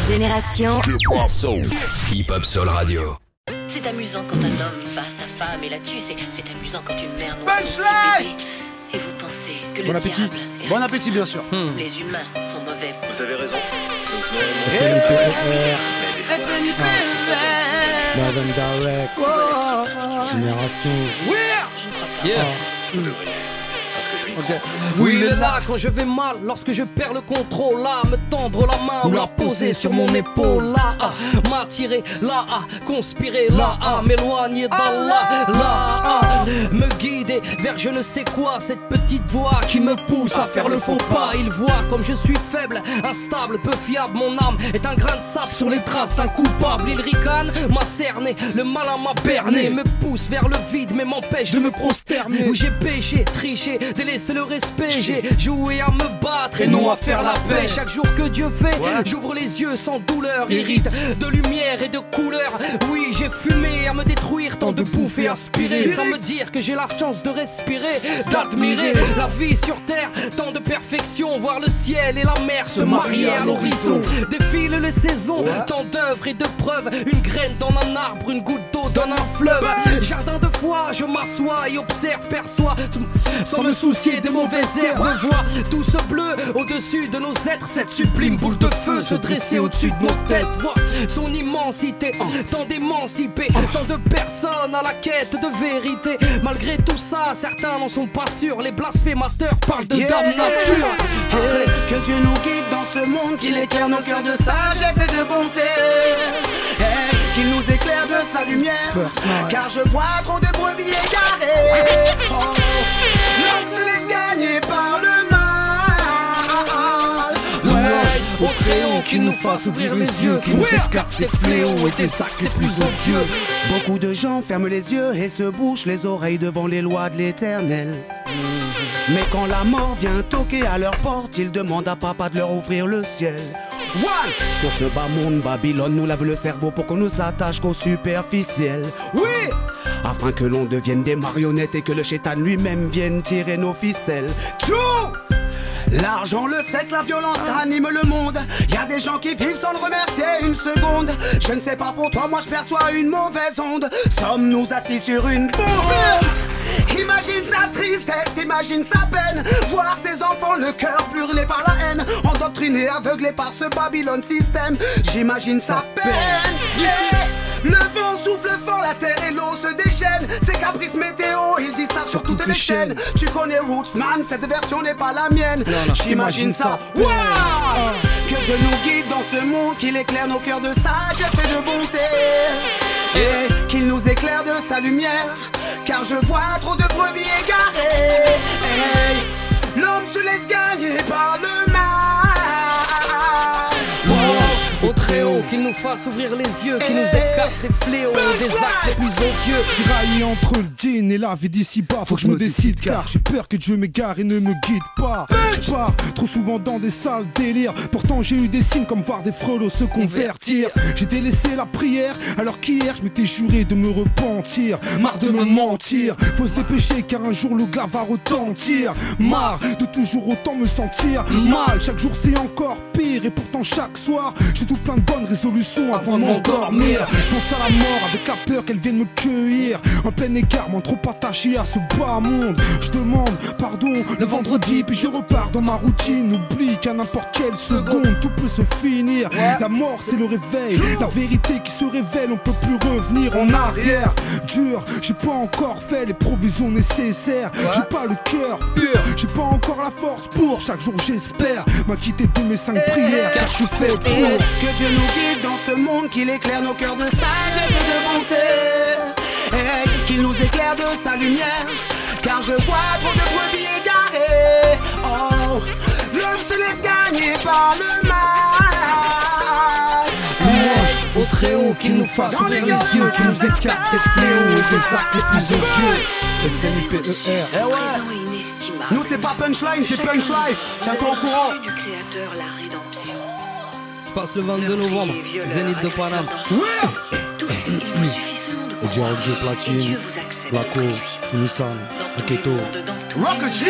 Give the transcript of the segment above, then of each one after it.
Génération Hip Hop Soul Radio. C'est amusant quand un homme bat sa femme et la tue. C'est amusant quand une mère noie son Punchline petit bébé. Et vous pensez que Bon le appétit. diable est Bon appétit, bien sûr. Les humains sont mauvais. Vous avez raison. Live and direct. Génération. Okay. Oui, il est là quand je vais mal, lorsque je perds le contrôle, là, me tendre la main ou la poser sur mon épaule, là, m'attirer, là, conspirer, là, m'éloigner d'Allah, là, me guider vers je ne sais quoi, cette petite voix qui me pousse à faire le faux pas. Il voit comme je suis faible, instable, peu fiable, mon âme est un grain de sable sur les traces d'un coupable. Il ricane, m'a cerné, le malin m'a berné, me pousse vers le vide mais m'empêche de me prosterner. Où j'ai péché, triché, délaissé le respect, j'ai joué à me battre et non à faire la paix. Chaque jour que Dieu fait, j'ouvre les yeux sans douleur, irrite de lumière et de couleur. Oui, j'ai fumé à me détruire, tant de bouffer, aspirer, sans me dire que j'ai la chance de respirer, d'admirer la vie sur terre, tant de perfection, voir le ciel et la mer se marier à l'horizon. Défilent les saisons, tant d'œuvres et de preuves, une graine dans un arbre, une goutte d'eau dans un fleuve. Jardin de foi, je m'assois et observe, perçois, sans me soucier des mauvaises herbes. Vois tout ce bleu au-dessus de nos êtres, cette sublime boule de feu se dresser au-dessus de nos têtes. Vois son immensité, tant d'émancipés, tant de personnes à la quête de vérité. Malgré tout ça, certains n'en sont pas sûrs. Les blasphémateurs parlent de dame nature. Que Dieu nous guide dans ce monde, qu'il éclaire nos cœurs de sagesse et de bonté. Qu'il nous éclaire de sa lumière, car je vois trop de brebis égarées. L'homme se laisse gagner par le mal. Au Très-Haut, qu'il nous fasse ouvrir les yeux, qu'il nous écarte des fléaux et des actes les plus odieux. Beaucoup de gens ferment les yeux et se bouchent les oreilles devant les lois de l'éternel. Mais quand la mort vient toquer à leur porte, ils demandent à papa de leur ouvrir le ciel. Sur ce bas monde, Babylone nous lave le cerveau pour qu'on nous attache qu'au superficiel. Oui, afin que l'on devienne des marionnettes et que le chétan lui-même vienne tirer nos ficelles. L'argent, le sexe, la violence anime le monde. Y'a des gens qui vivent sans le remercier une seconde. Je ne sais pas pour toi, moi je perçois une mauvaise onde. Sommes-nous assis sur une bombe? Imagine sa tristesse, imagine sa peine. Voir ses enfants, le cœur brûlé par la haine, endoctrinés, aveuglés par ce Babylone système. J'imagine sa peine. Le vent souffle fort, la terre et l'eau se déchaînent. Ces caprices météo, ils disent ça sur toutes les chaînes. Tu connais Rootsman, cette version n'est pas la mienne. J'imagine ça. Wow! Que Dieu nous guide dans ce monde, qu'il éclaire nos cœurs de sagesse et de bonté. Et qu'il nous éclaire de sa lumière, car je vois trop de brebis égarées. Hey, l'homme se laisse gagner par le mal. Au Très-Haut, qu'il nous fasse ouvrir les yeux, qu'il nous écarte des fléaux, des actes les plus odieux. Tiraillé entre le djinn et la vie d'ici-bas, faut que je me décide car j'ai peur que Dieu m'égare et ne me guide pas. Je pars trop souvent dans des sales délires, pourtant j'ai eu des signes comme voir des frelots se convertir. J'ai délaissé la prière alors qu'hier je m'étais juré de me repentir. Marre de me mentir, faut se dépêcher car un jour le glas va retentir. Marre de toujours autant me sentir mal, chaque jour c'est encore pire et pourtant chaque soir j'ai tout plein de bonnes résolutions avant de m'endormir. Je pense à la mort avec la peur qu'elle vienne me cueillir. En plein écart, moins trop attaché à ce bas monde. Je demande pardon le vendredi, puis je repars dans ma routine. Oublie qu'à n'importe quelle seconde, tout peut se finir. La mort c'est le réveil, la vérité qui se révèle. On peut plus revenir en arrière. Dur, j'ai pas encore fait les provisions nécessaires. J'ai pas le cœur pur, j'ai pas encore la force pour. Chaque jour j'espère m'acquitter de mes 5 prières, car je suis fait pour. Que Dieu nous guide dans ce monde, qu'il éclaire nos cœurs de sagesse et de bonté. Et qu'il nous éclaire de sa lumière, car je vois trop de brebis égarées. Oh, l'homme se laisse gagner par le mal. Au Très-Haut, qu'il nous fasse ouvrir les yeux, qu'il nous écarte des fléaux et des actes les plus odieux. SNIPER. Eh ouais, nous c'est pas punchline, c'est punch life. Tiens-toi au courant. Du créateur, la rédemption. Se passe le 22 novembre, Zénith de Paname. OG Platine, Blacko, Nissan, Aketo, Rocket G.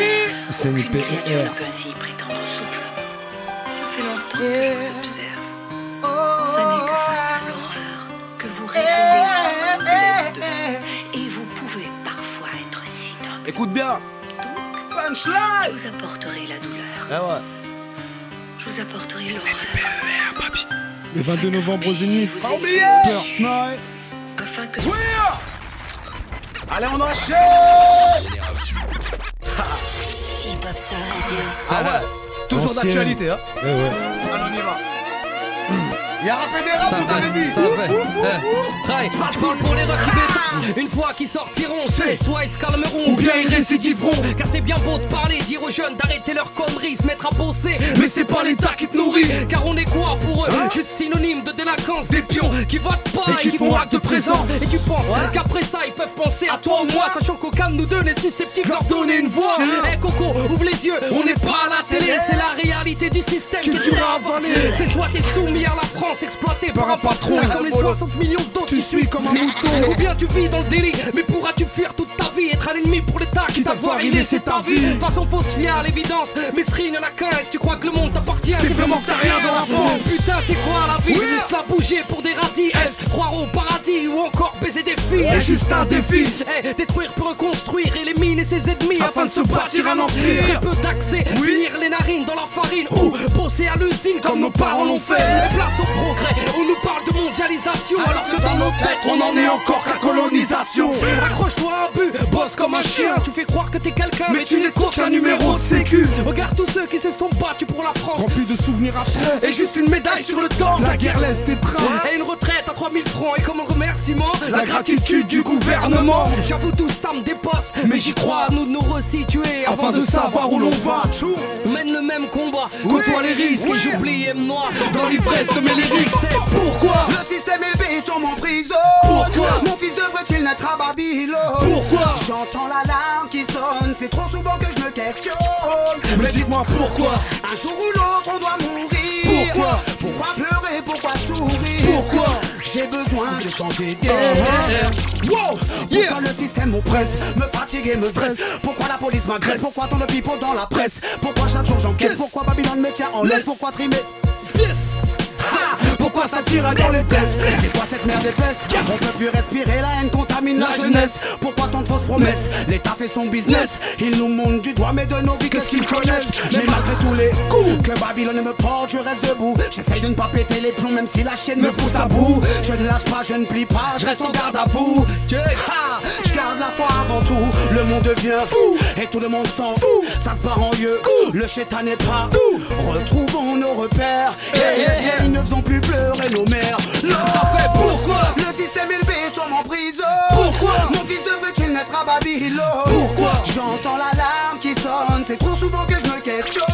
SNIPER. On peut ainsi y prétendre souffle. Ça fait longtemps que je vous observe. Oh. Écoute bien. Punchline. Je vous apporterai la douleur. Ah ouais. Je vous apporterai l'horreur. Le 22 novembre au Zénith. Pas oublier. First Night. Afin que... Oui. Allez, on enchaîne. Hip-Hop Soul Radio. Ah ouais. Toujours Ancienne. d'actualité, hein. Ouais, ouais. Alors on y va. Y'a rappé des rap, Ça vous t'avez dit. ça fait. Ray, je parle pour les rocs qui béton. Une fois qu'ils sortiront, soit ils se calmeront ou bien ils récidiveront. Car c'est bien beau de parler, dire aux jeunes d'arrêter leurs conneries, se mettre à bosser. Mais c'est pas l'État qui te nourrit. Car on est quoi pour eux? Juste synonyme de délinquance, des pions qui votent pas et qui font acte de présence. Et tu penses qu'après ça ils peuvent penser à toi ou moi, sachant qu'aucun de nous deux n'est susceptible de leur donner une voix. Eh Coco, ouvre les yeux, on n'est pas à la télé. C'est la réalité du système que tu as avalé. C'est soit t'es soumis à la France, exploité par un patron, et comme les 60 millions d'autres Tu suis comme un mouton. ou bien tu vis dans le délit. Mais pourras-tu fuir toute ta vie, être un ennemi pour l'État qui t'a devoir y laisser ta vie? De toute façon faut se fier à l'évidence, mais ce n'y en a qu'un. Et si tu crois que le monde t'appartient, c'est vraiment que t'as rien dans la peau. Putain c'est quoi la vie? Se la bouger pour des radis, croire au paradis ou encore baiser des filles. C'est juste un défi. Détruire pour reconstruire, éliminer ses ennemis Afin de se bâtir un empire. Très peu d'accès, finir les narines dans la farine ou bosser à l'usine comme nos parents l'ont fait. Et place au progrès, on nous parle de mondialisation alors que dans nos têtes on en est encore qu'à colonisation. Accroche-toi à un but, bosse comme un chien. Tu fais croire que t'es quelqu'un mais tu n'es qu'aucun numéro de sécu. Regarde tous ceux qui se sont battus pour la France, Rempli de souvenirs atroces. et juste une médaille sur le dos. La guerre laisse des traces. Et une retraite à 3000 francs, et comme un remerciement, La gratitude du gouvernement. J'avoue tout ça me dépasse, mais j'y crois à nous de nous resituer Afin de savoir où l'on va. Mène le même combat, côtoie les risques, et j'oublie moi dans l'ivresse de mes lyrics. C'est pourquoi Le système est le béton en prison. Pourquoi Mon fils devrait-il naître à Babylone? Pourquoi J'entends l'alarme qui sonne, c'est trop souvent que je me questionne. Mais dites-moi pourquoi. Un jour ou l'autre on doit mourir. Pourquoi? Pourquoi pleurer, pourquoi sourire? Pourquoi? J'ai besoin de changer d'air. Wow. Pourquoi le système m'oppresse, me fatigue et me stresse? Pourquoi la police m'agresse? Pourquoi tant de pipeaux dans la presse? Pourquoi chaque jour j'encaisse? Pourquoi Babylone me tient en laisse? Pourquoi trimer? Yes. Pourquoi ça tire dans les tests? C'est quoi cette merde épaisse? On peut plus respirer, la haine contamine la jeunesse. Pourquoi tant de fausses promesses? L'État fait son business. Il nous montre du doigt, mais de nos vies, qu'est-ce qu'ils connaissent? Mais malgré tous les coups que Babylone me porte, je reste debout. J'essaye de ne pas péter les plombs, même si la chaîne me pousse à bout. Je ne lâche pas, je ne plie pas, je reste en garde à vous. Je garde la foi avant tout. Le monde devient fou et tout le monde s'en fout. Ça se barre en lieu, le chétan n'est pas tout. Retrouvons nos repères. Ils ne faisons plus pleurer nos mères. fait pourquoi? Le système est le béton en prison. Pourquoi? Mon fils devrait-il naître à Babylone? Pourquoi? J'entends l'alarme qui sonne, c'est trop souvent que je me questionne.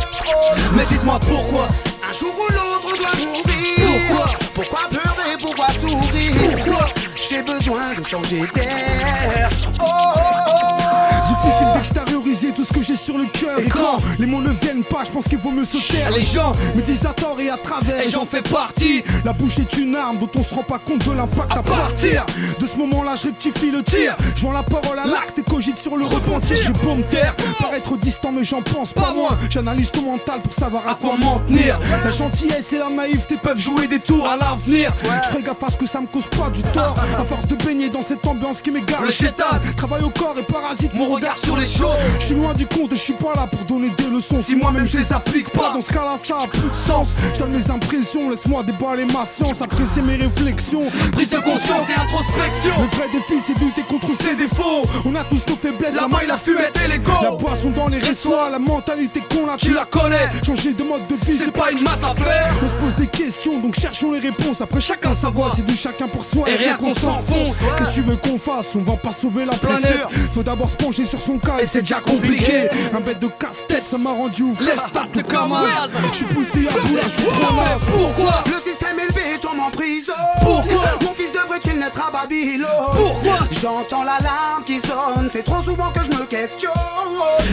Mais dites-moi pourquoi? Un jour ou l'autre on doit mourir. Pourquoi? Pourquoi pleurer, pourquoi sourire? Pourquoi? J'ai besoin de changer d'air. Oh, oh, oh. Difficile d'extérioriser tout ce que j'ai sur le cœur. Et quand les mots ne viennent pas, je pense qu'il vaut mieux se taire. Les gens me disent à tort et à travers. Et j'en fais partie. La bouche est une arme dont on se rend pas compte de l'impact à partir de ce moment-là, je rectifie le tir. Je vends la parole à l'acte et cogite sur le repentir. Je peux me taire, paraître distant mais j'en pense pas moins. J'analyse ton mental pour savoir à quoi m'en tenir. La gentillesse et la naïveté peuvent jouer des tours à l'avenir. Je ferai gaffe à ce que ça me cause pas du tort. À force de baigner dans cette ambiance qui m'égare le chétan. Travaille au corps et parasite mon regard sur les choses. Je suis loin du compte et je suis pas là pour donner des leçons. Si moi-même je les applique pas, dans ce cas-là ça a plus de sens. Je donne mes impressions, laisse-moi déballer ma science, apprécier mes réflexions. Prise de conscience et introspection. Le vrai défi c'est de lutter contre ses défauts. On a tous nos faiblesses, la maille, la fumette et l'ego. La boisson dans les restos, la mentalité qu'on a, tu la connais. Changer de mode de vie, C'est pas une masse à faire. on se pose des questions, donc cherchons les réponses. Après chacun sa voix, c'est de chacun pour soi. Et rien qu'on s'enfonce. Qu'est-ce que tu veux qu'on fasse? On va pas sauver la planète. Faut d'abord se pencher sur son cas et c'est déjà compliqué. Un bête de casse-tête, ça m'a rendu ouf. Laisse tape de Kamas. Je suis poussé à bout là, je suis ramasse. Pourquoi? Le système est le béton en prison. Pourquoi? Mon fils devrait-il naître à Babylone? Pourquoi? J'entends l'alarme qui sonne, c'est trop souvent que je me questionne.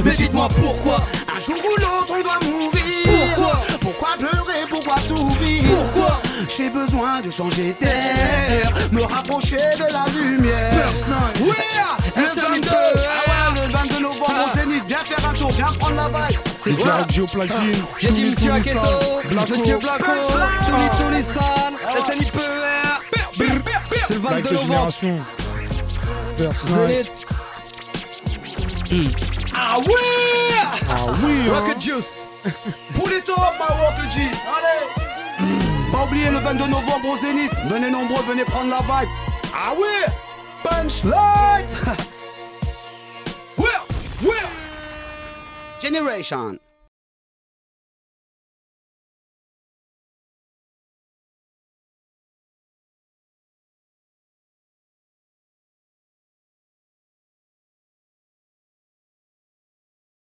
Mais dites-moi pourquoi? Un jour ou l'autre on doit mourir. Pourquoi? Pourquoi pleurer, pourquoi sourire? Pourquoi? J'ai besoin de changer d'air, me rapprocher de la lumière. Oui, le 22, le 22 novembre au Zénith, viens faire un tour, viens prendre la balle. C'est ça. Avec Géoplatine. J'ai dit monsieur Aketo, Blacko. monsieur Blacko, Tony San, SNIPER. C'est le 22 novembre. Génération. First Night. Zénith. Ah oui. Ah oui, Rocket Juice. Pull it up, my Walker G. Allez. Pas oublier le 22 novembre au Zénith. Venez nombreux, venez prendre la vibe. Ah oui. Punchline. Generation.